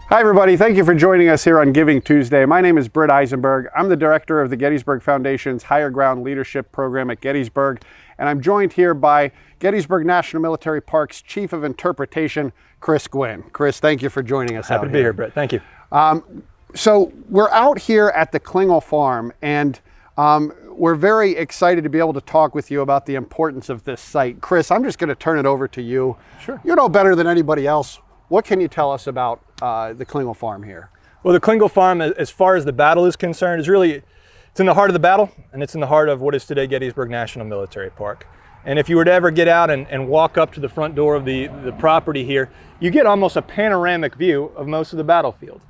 Hi everybody, thank you for joining us here on Giving Tuesday. My name is Britt Isenberg. I'm the director of the Gettysburg Foundation's Higher Ground Leadership Program at Gettysburg, and I'm joined here by Gettysburg National Military Park's Chief of Interpretation, Chris Gwinn. Chris, thank you for joining us. Happy to be here, Britt. Thank you. So we're out here at the Klingel Farm, and we're very excited to be able to talk with you about the importance of this site. Chris, I'm just going to turn it over to you. Sure. You know better than anybody else. What can you tell us about the Klingel Farm here? Well, the Klingel Farm, as far as the battle is concerned, it's in the heart of the battle, and it's in the heart of what is today Gettysburg National Military Park. And if you were to ever get out and walk up to the front door of the property here, you get almost a panoramic view of most of the battlefield.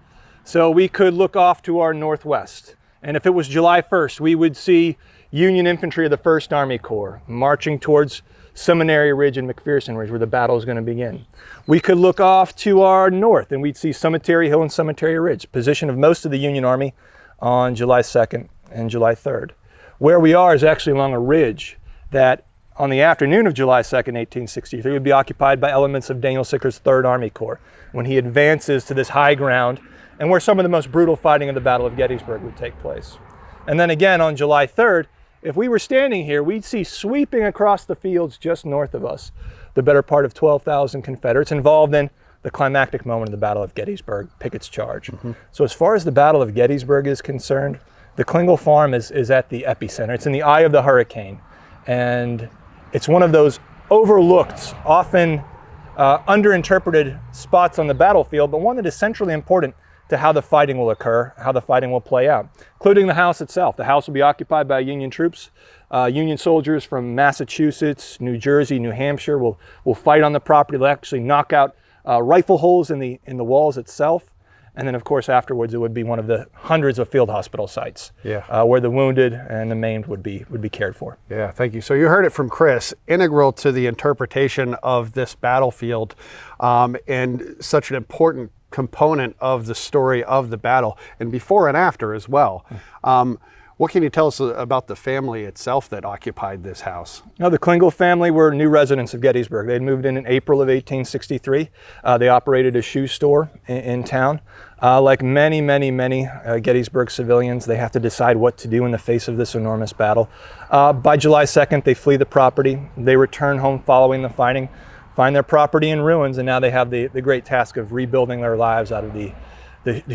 So we could look off to our northwest, and if it was July 1st, we would see Union infantry of the 1st Army Corps marching towards Seminary Ridge and McPherson Ridge, where the battle is going to begin. We could look off to our north and we'd see Cemetery Hill and Cemetery Ridge, position of most of the Union Army on July 2nd and July 3rd. Where we are is actually along a ridge that on the afternoon of July 2nd, 1863, would be occupied by elements of Daniel Sicker's 3rd Army Corps when he advances to this high ground and where some of the most brutal fighting of the Battle of Gettysburg would take place. And then again on July 3rd, if we were standing here, we'd see sweeping across the fields just north of us the better part of 12,000 Confederates involved in the climactic moment of the Battle of Gettysburg, Pickett's charge. So as far as the Battle of Gettysburg is concerned, the Klingel Farm is at the epicenter. It's in the eye of the hurricane. And it's one of those overlooked, often underinterpreted spots on the battlefield, but one that is centrally important to how the fighting will occur, how the fighting will play out, including the house itself. The house will be occupied by Union troops. Union soldiers from Massachusetts, New Jersey, New Hampshire will fight on the property. They'll actually knock out rifle holes in the walls itself. And then of course afterwards it would be one of the hundreds of field hospital sites where the wounded and the maimed would be cared for. Yeah, thank you. So you heard it from Chris, integral to the interpretation of this battlefield and such an important component of the story of the battle and before and after as well. What can you tell us about the family itself that occupied this house? No, the Klingel family were new residents of Gettysburg. They had moved in April of 1863. They operated a shoe store in town. Like many Gettysburg civilians, they have to decide what to do in the face of this enormous battle. By July 2nd, they flee the property. They return home following the fighting, find their property in ruins, and now they have the great task of rebuilding their lives out of the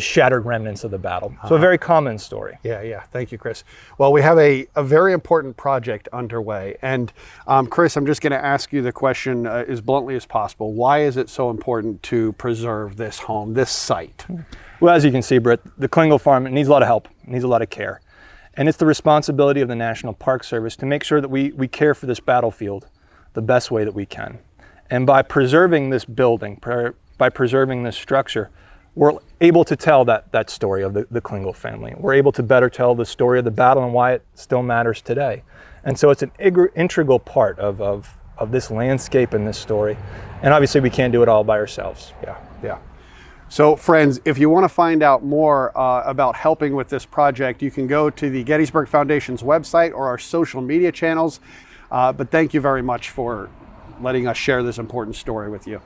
shattered remnants of the battle. So a very common story. Yeah. Thank you, Chris. Well, we have a very important project underway. And Chris, I'm just going to ask you the question as bluntly as possible. Why is it so important to preserve this home, this site? Well, as you can see, Britt, the Klingel Farm, it needs a lot of help. It needs a lot of care. And it's the responsibility of the National Park Service to make sure that we care for this battlefield the best way that we can. And by preserving this building, by preserving this structure, we're able to tell that story of the Klingel family. We're able to better tell the story of the battle and why it still matters today. And so it's an integral part of this landscape and this story. And obviously we can't do it all by ourselves. Yeah. So friends, if you want to find out more about helping with this project, you can go to the Gettysburg Foundation's website or our social media channels. But thank you very much for letting us share this important story with you.